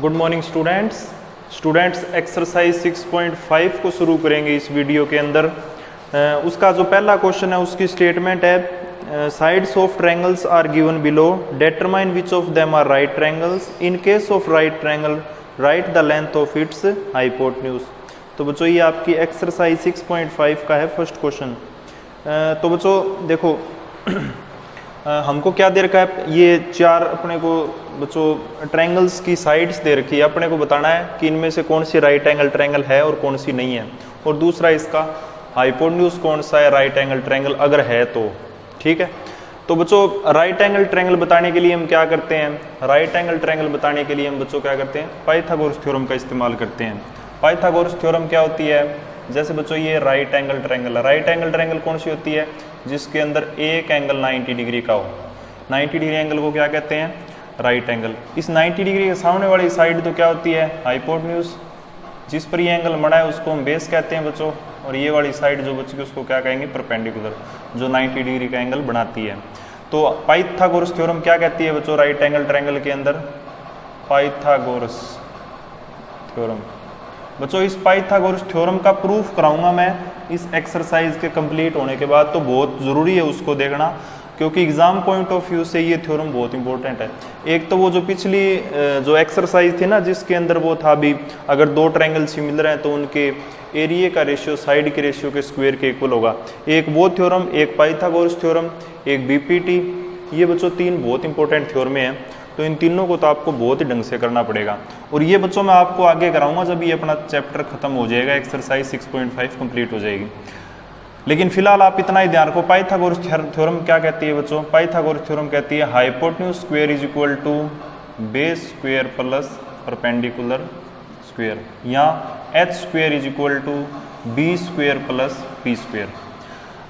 Good morning students exercise 6.5 को शुरू करेंगे इस वीडियो के अंदर। उसका जो पहला क्वेश्चन है उसकी स्टेटमेंट है sides of triangles are given below, determine which of them are right triangles, in case of right triangle write the length of its hypotenuse. तो बच्चों ये आपकी एक्सरसाइज 6.5 का है फर्स्ट क्वेश्चन। तो बच्चों देखो हमको क्या दे रखा है, ये चार अपने को बच्चों ट्रायंगल्स की साइड्स दे रखी है। अपने को बताना है कि इनमें से कौन सी राइट एंगल ट्रायंगल है और कौन सी नहीं है, और दूसरा इसका हाइपोटेन्यूज कौन सा है राइट एंगल ट्रायंगल अगर है तो। ठीक है, तो बच्चों राइट एंगल ट्रायंगल बताने के लिए हम क्या करते हैं, राइट एंगल ट्रायंगल बताने के लिए हम बच्चों क्या करते हैं, पाइथागोरस थ्योरम का इस्तेमाल करते हैं। पाइथागोरस थ्योरम क्या होती है, जैसे बच्चों ये राइट एंगल ट्रायंगल है। राइट एंगल ट्रायंगल कौन सी होती है, जिसके अंदर एक एंगल 90 डिग्री का हो। 90 डिग्री एंगल को क्या कहते हैं, राइट एंगल। इस 90 डिग्री के सामने वाली साइड तो क्या होती है, हाइपोटेन्यूज। जिस पर ये एंगल बना है उसको हम बेस कहते हैं बच्चों, और ये वाली साइड जो बच्ची उसको क्या कहेंगे, परपेंडिकुलर, जो 90 डिग्री का एंगल बनाती है। तो पाइथागोरस थ्योरम क्या कहती है बच्चों राइट एंगल ट्रायंगल के अंदर, पाइथागोरस थ्योरम। बच्चों इस पाइथागोरस थ्योरम का प्रूफ कराऊंगा मैं इस एक्सरसाइज के कंप्लीट होने के बाद, तो बहुत ज़रूरी है उसको देखना, क्योंकि एग्जाम पॉइंट ऑफ व्यू से ये थ्योरम बहुत इंपॉर्टेंट है। एक तो वो जो पिछली जो एक्सरसाइज थी ना, जिसके अंदर वो था भी अगर दो ट्रायंगल सिमिलर हैं तो उनके एरिया का रेशियो साइड के रेशियो के स्क्वायर के इक्वल होगा। एक वो थ्योरम, एक पाइथागोरस थ्योरम, एक बीपीटी। ये बच्चों तीन बहुत इंपॉर्टेंट थ्योरम हैं, तो इन तीनों को तो आपको बहुत ही ढंग से करना पड़ेगा। और ये बच्चों मैं आपको आगे कराऊंगा जब ये अपना चैप्टर खत्म हो जाएगा, एक्सरसाइज 6.5 कंप्लीट हो जाएगी। लेकिन फिलहाल आप इतना ही ध्यान रखो, पाइथागोरस थ्योरम क्या कहती है बच्चों, पाइथागोरस थ्योरम कहती है hypotenuse square is equal to base square plus perpendicular square, या h square is equal to b square plus p square.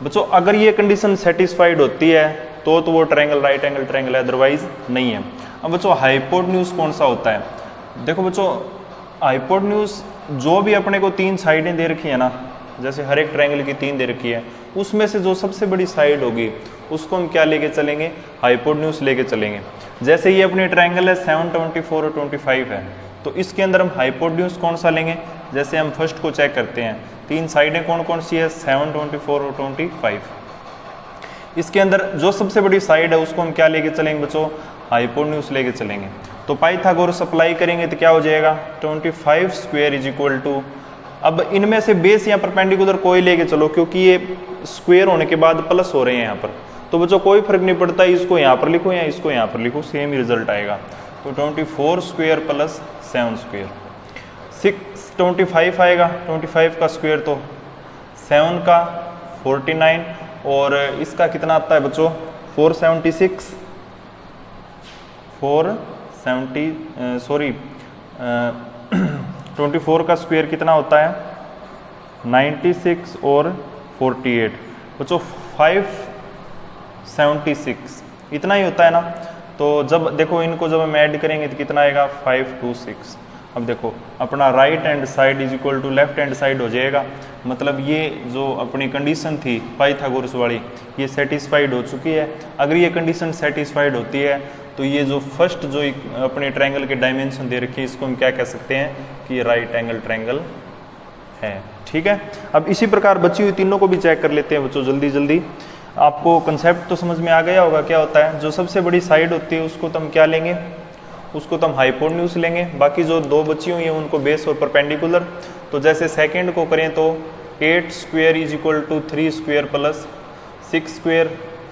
बच्चों अगर ये कंडीशन सेटिस्फाइड होती है तो वो ट्रायंगल राइट एंगल ट्रायंगल है, अदरवाइज नहीं है। अब बच्चों हाइपोटेन्यूज कौन सा होता है, देखो बच्चों हाइपोटेन्यूज जो भी अपने को तीन साइडें दे रखी है ना, जैसे हर एक ट्रायंगल की तीन दे रखी है, उसमें से जो सबसे बड़ी साइड होगी उसको हम क्या लेके चलेंगे, हाइपोटेन्यूज लेके चलेंगे। जैसे ये अपनी ट्रायंगल है 7, 24 और 25 है, तो इसके अंदर हम हाइपोटेन्यूज कौन सा लेंगे। जैसे हम फर्स्ट को चेक करते हैं, तीन साइडें कौन कौन सी है, 7, 24 और 25। इसके अंदर जो सबसे बड़ी साइड है उसको हम क्या लेके चलेंगे बच्चों, हाइपोटेन्यूज लेके चलेंगे। तो पाइथागोरस अप्लाई करेंगे तो क्या हो जाएगा, 25 स्क्वायर इज इक्वल टू, अब इनमें से बेस या परपेंडिकुलर कोई लेके चलो, क्योंकि ये स्क्वायर होने के बाद प्लस हो रहे हैं यहाँ पर, तो बच्चों कोई फर्क नहीं पड़ता, इसको यहाँ पर लिखो या इसको यहाँ पर लिखो, सेम ही रिजल्ट आएगा। तो 24 स्क्वायर प्लस 7 स्क्वायर 625 आएगा। 25 का स्क्वायर तो 7 का 49, और इसका कितना आता है बच्चों 476, 24 का स्क्वायर कितना होता है 96 और 48 बच्चों 576, इतना ही होता है ना। तो जब देखो इनको जब हम ऐड करेंगे तो कितना आएगा 526। अब देखो अपना right hand side is equal to left hand side हो जाएगा, मतलब ये जो अपनी कंडीशन थी पाइथागोरस वाली ये सेटिस्फाइड हो चुकी है। अगर ये कंडीशन सेटिस्फाइड होती है तो ये जो फर्स्ट जो अपने ट्रायंगल के डायमेंशन दे रखी है इसको हम क्या कह सकते हैं कि ये राइट एंगल ट्रायंगल है। ठीक है, अब इसी प्रकार बची हुई तीनों को भी चेक कर लेते हैं बच्चों जल्दी जल्दी। आपको कंसेप्ट तो समझ में आ गया होगा क्या होता है, जो सबसे बड़ी साइड होती है उसको तो हम क्या लेंगे, उसको तो हम हाइपोटेन्यूज लेंगे, बाकी जो दो बची हुई हैं उनको बेस और परपेंडिकुलर। तो जैसे सेकेंड को करें तो 8 square is equal to 3 square plus 6 square,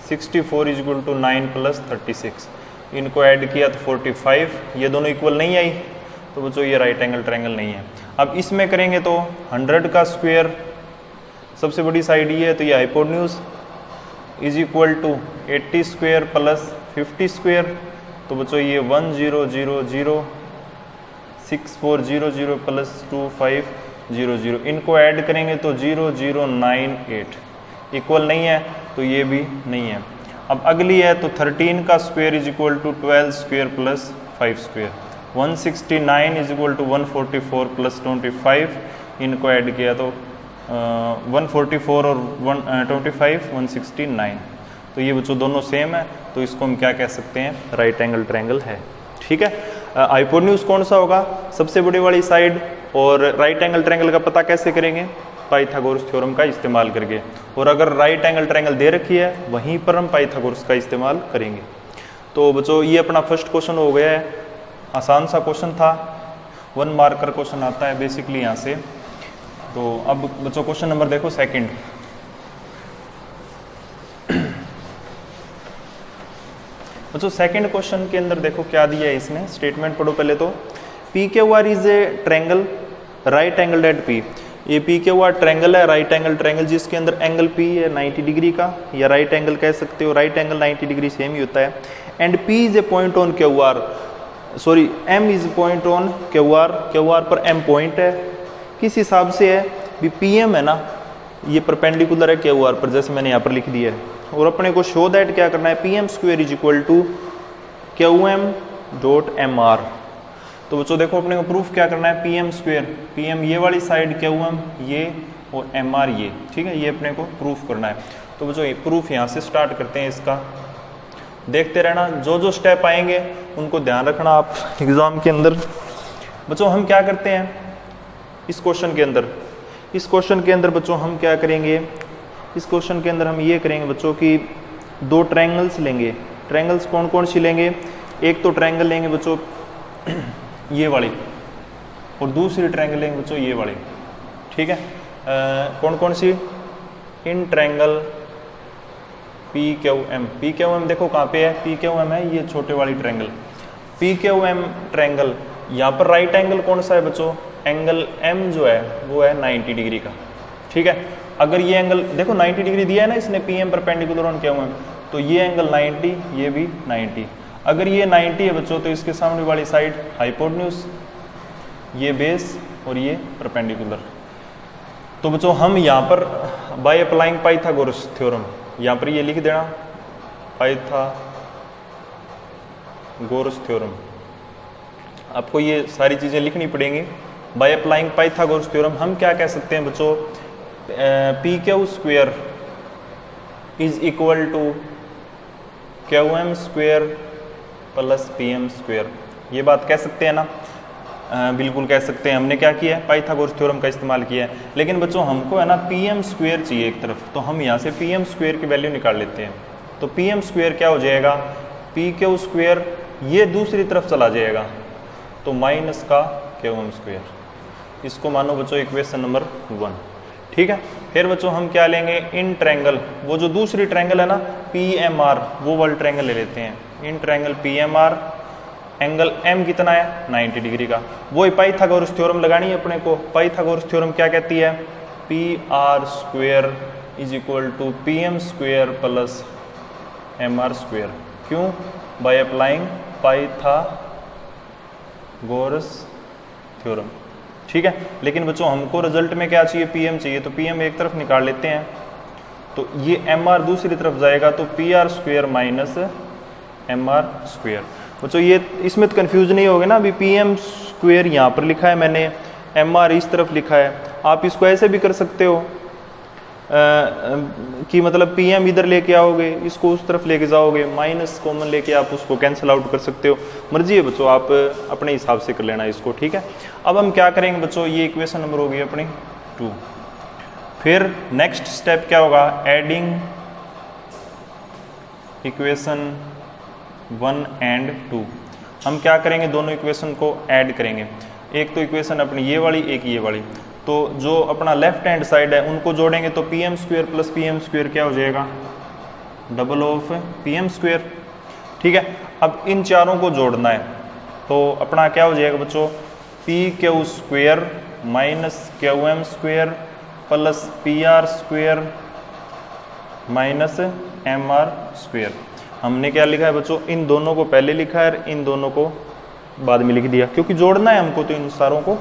64 is equal to 9 plus 36, इनको ऐड किया तो 45, ये दोनों इक्वल नहीं आई, तो बच्चों ये राइट एंगल ट्रायंगल नहीं है। अब इसमें करेंगे तो 100 का स्क्वायर सबसे बड़ी साइड ये है, तो ये hypotenuse is equal to 80 square plus 50 square, तो बच्चों ये 1000, 6400 प्लस 2500, इनको ऐड करेंगे तो 0098, इक्वल नहीं है तो ये भी नहीं है। अब अगली है तो 13 का square is equal to 12 square plus 5 square, 169 is equal to 144 plus 25, इनको ऐड किया तो 144 और 25 169, तो ये बच्चों दोनों सेम है, तो इसको हम क्या कह सकते हैं, राइट एंगल ट्रायंगल है। ठीक है। हाइपोटेन्यूज कौन सा होगा, सबसे बड़ी वाली साइड, और राइट एंगल ट्रायंगल का पता कैसे करेंगे, पाइथागोरस थ्योरम का इस्तेमाल करके। और अगर राइट एंगल ट्रायंगल दे रखी है वहीं पर हम पाइथागोरस का इस्तेमाल करेंगे। तो बच्चों ये अपना फर्स्ट क्वेश्चन हो गया है, आसान सा क्वेश्चन था, 1 मार्कर क्वेश्चन आता है बेसिकली यहाँ से। तो अब बच्चों क्वेश्चन नंबर देखो सेकंड। बच्चों सेकंड क्वेश्चन के अंदर देखो क्या दिया है इसने, स्टेटमेंट पढ़ो पहले तो। P Q R is a triangle right angle at P. ये पी क्यू आर ट्रायंगल है, राइट एंगल ट्रायंगल, जिसके अंदर एंगल पी है 90 डिग्री का, या राइट एंगल कह सकते हो, राइट एंगल 90 डिग्री सेम ही होता है। And P is a point on Q R, sorry M is point on Q R, Q R पर एम पॉइंट है, किस हिसाब से है भी पी एम है ना, ये परपेंडिकुलर है क्यू आर पर, जैसे मैंने यहाँ पर लिख दिया है। और अपने को शो दैट क्या करना है, P M square is equal to Q M dot M R. तो बच्चों देखो अपने को प्रूफ क्या करना है, P M square, P M ये वाली साइड, क्यू एम ये, और एम आर ये, ठीक है, ये अपने को प्रूफ करना है। तो बच्चों ये प्रूफ यहाँ से स्टार्ट करते हैं इसका, देखते रहना, जो जो स्टेप आएंगे उनको ध्यान रखना आप एग्जाम के अंदर। बच्चों हम क्या करते हैं इस क्वेश्चन के अंदर, इस क्वेश्चन के अंदर बच्चों हम क्या करेंगे, इस क्वेश्चन के अंदर हम ये करेंगे बच्चों कि 2 ट्रायंगल्स लेंगे। ट्रायंगल्स कौन कौन सी लेंगे, एक तो ट्रायंगल लेंगे बच्चों ये वाली, और दूसरी ट्रायंगल लेंगे बच्चों ये वाली, ठीक है। कौन कौन सी, इन triangle P Q M. P Q M देखो कहाँ पे है, पी क्यू एम है ये छोटे वाली triangle, P Q M triangle. यहाँ पर राइट एंगल कौन सा है बच्चों, एंगल एम जो है वो है 90 डिग्री का, ठीक है। अगर ये एंगल देखो 90 डिग्री दिया है ना इसने, P M perpendicular on Q M, तो ये एंगल 90, ये भी 90। अगर ये 90 है बच्चों तो इसके सामने वाली साइड हाइपोटेन्यूज, ये बेस और ये परपेंडिकुलर। तो बच्चों हम यहाँ पर बाय अप्लाइंग पाइथागोरस थ्योरम, यहाँ पर ये लिख देना पाइथागोरस थ्योरम, आपको ये सारी चीज़ें लिखनी पड़ेंगी। बाय अप्लाइंग पाइथागोरस थ्योरम हम क्या कह सकते हैं बच्चों, P Q square is equal to Q M square plus P M square, ये बात कह सकते हैं ना, बिल्कुल कह सकते हैं। हमने क्या किया है, पाइथागोरस थ्योरम का इस्तेमाल किया है। लेकिन बच्चों हमको है ना पी एम स्क्वेयर चाहिए एक तरफ, तो हम यहाँ से पी एम स्क्वेयर की वैल्यू निकाल लेते हैं। तो पी एम स्क्वेयर क्या हो जाएगा, पी क्यू स्क्वेयर, ये दूसरी तरफ चला जाएगा तो माइनस का क्यू एम स्क्वेयर, इसको मानो बच्चों इक्वेशन नंबर 1, ठीक है। फिर बच्चों हम क्या लेंगे, इन ट्रायंगल, वो जो दूसरी ट्रायंगल है ना पी एम आर, वो वाला ट्रायंगल ले लेते हैं। In triangle P M R, angle M कितना है 90 डिग्री का, वो पाइथागोरस थ्योरम लगानी है अपने को। पाइथागोरस थ्योरम क्या कहती है, P R square is equal to P M square plus M R square. क्यों, बाय अप्लाइंग पाइथागोरस थ्योरम, ठीक है। लेकिन बच्चों हमको रिजल्ट में क्या चाहिए, पी एम चाहिए, तो पी एम एक तरफ निकाल लेते हैं, तो ये एम आर दूसरी तरफ जाएगा, तो P R square minus M R square. बच्चों ये इसमें तो कन्फ्यूज नहीं होगा ना, अभी पी एम स्क्वेयर यहाँ पर लिखा है मैंने, एम आर इस तरफ लिखा है। आप इसको ऐसे भी कर सकते हो कि मतलब पी एम इधर लेके आओगे, इसको उस तरफ लेके जाओगे, माइनस कॉमन लेके आप उसको कैंसिल आउट कर सकते हो, मर्जी है बच्चों, आप अपने हिसाब से कर लेना इसको, ठीक है। अब हम क्या करेंगे बच्चों, ये इक्वेशन नंबर होगी अपनी 2। फिर नेक्स्ट स्टेप क्या होगा, एडिंग इक्वेशन 1 एंड 2। हम क्या करेंगे, दोनों इक्वेशन को ऐड करेंगे, एक तो इक्वेशन अपनी ये वाली, एक ये वाली। तो जो अपना लेफ्ट हैंड साइड है उनको जोड़ेंगे, तो P M square plus P M square क्या हो जाएगा, double of P M square, ठीक है। अब इन चारों को जोड़ना है, तो अपना क्या हो जाएगा बच्चों, P Q square minus Q M square plus P R square minus M R square. हमने क्या लिखा है बच्चों, इन दोनों को पहले लिखा है, इन दोनों को बाद में लिख दिया, क्योंकि जोड़ना है हमको तो इन सारों को।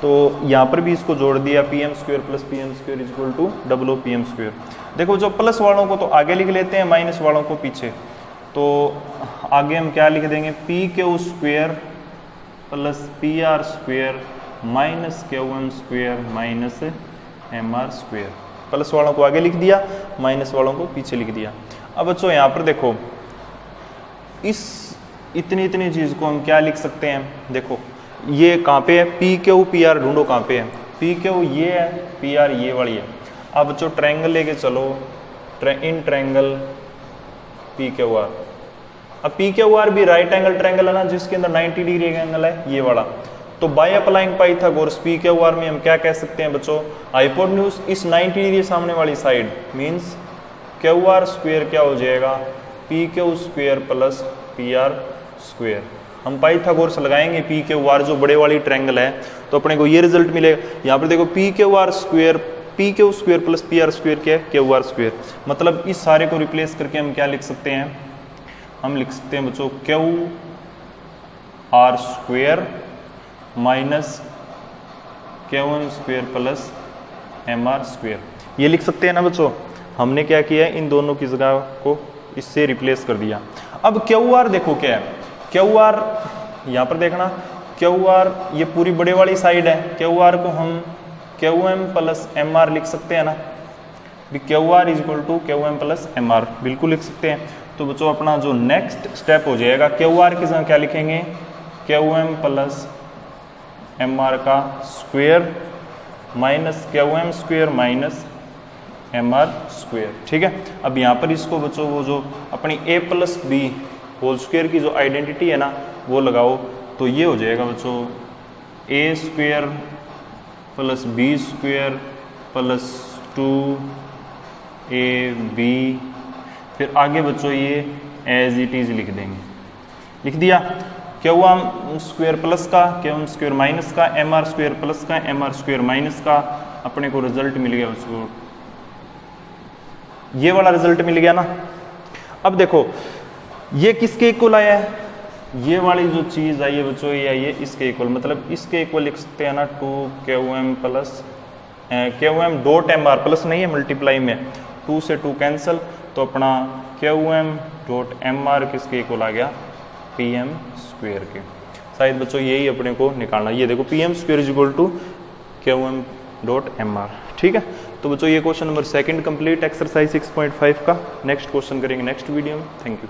तो यहाँ पर भी इसको जोड़ दिया, P M square plus P M square is equal to double of P M square. देखो जो प्लस वालों को तो आगे लिख लेते हैं, माइनस वालों को पीछे। तो आगे हम क्या लिख देंगे, P Q square plus P R square minus Q M square minus M R square. Plus वालों को आगे लिख दिया, माइनस वालों को पीछे लिख दिया। अब बच्चों यहाँ पर देखो, इस इतनी इतनी चीज को हम क्या लिख सकते हैं, देखो ये कहाँ पे है, पी क्यू पी आर ढूंढो कहाँ पे है, पी क्यू ये है, पी आर ये वाली है। अब जो ट्रायंगल लेके चलो, इन ट्रायंगल पी क्यू आर, अब पी क्यू आर भी राइट एंगल ट्रायंगल है ना, जिसके अंदर 90 डिग्री एंगल है ये वाला। तो bye applying Pythagoras P Q are में हम क्या कह सकते हैं बच्चों, हाइपोटेन्यूज इस 90 डिग्री सामने वाली side means Q R square क्या हो जाएगा, P Q square plus P are square. हम पाइथागोरस लगाएंगे पी क्यू आर जो बड़े वाली ट्रायंगल है, तो अपने को ये रिजल्ट मिलेगा। यहाँ पर देखो P Q R square, P Q square plus P are square क्या है, क्यू आर स्क्वायर। मतलब इस सारे को रिप्लेस करके हम क्या लिख सकते हैं, हम लिख सकते हैं बच्चों Q R square minus Q M square plus M R square, ये लिख सकते हैं ना बच्चों। हमने क्या किया है, इन दोनों की जगह को इससे रिप्लेस कर दिया। अब क्यू आर देखो क्या है, क्यू आर यहाँ पर देखना, क्यू आर ये पूरी बड़े वाली साइड है, क्यू आर को हम Q M plus M R लिख सकते हैं ना, Q R is equal to Q M plus M R, बिल्कुल लिख सकते हैं। तो बच्चों अपना जो नेक्स्ट स्टेप हो जाएगा, क्यू आर की जगह क्या लिखेंगे, Q M plus M R का square minus Q M square minus M R square, ठीक है। अब यहाँ पर इसको बच्चों वो जो अपनी ए प्लस बी होल स्क्वायर की जो आइडेंटिटी है ना वो लगाओ, तो ये हो जाएगा बच्चों a square plus b square plus 2ab, फिर आगे बच्चों ये एज इट इज लिख देंगे, लिख दिया। क्यू एम स्क्वायर प्लस का, क्यू एम स्क्वायर माइनस का, एम आर स्क्वायर प्लस का, एम आर स्क्वायर माइनस का, अपने को रिजल्ट मिल गया उसको, ये वाला रिजल्ट मिल गया ना। अब देखो ये किसके इक्वल आया है, ये वाली जो चीज आई है बच्चों ये आई है इसके इक्वल, मतलब इसके इक्वल लिख सकते हैं ना 2qm plus qm dot M R, plus नहीं है मल्टीप्लाई में, 2 से 2 कैंसिल, तो अपना qm डॉट एम आर किसके इक्वल आ गया, pm स्क्वायर के। शायद बच्चों यही अपने को निकालना, ये देखो pm square is equal to qm dot M R, ठीक है। तो बच्चों ये क्वेश्चन नंबर 2 कंप्लीट एक्सरसाइज 6.5 का। नेक्स्ट क्वेश्चन करेंगे नेक्स्ट वीडियो में। Thank you.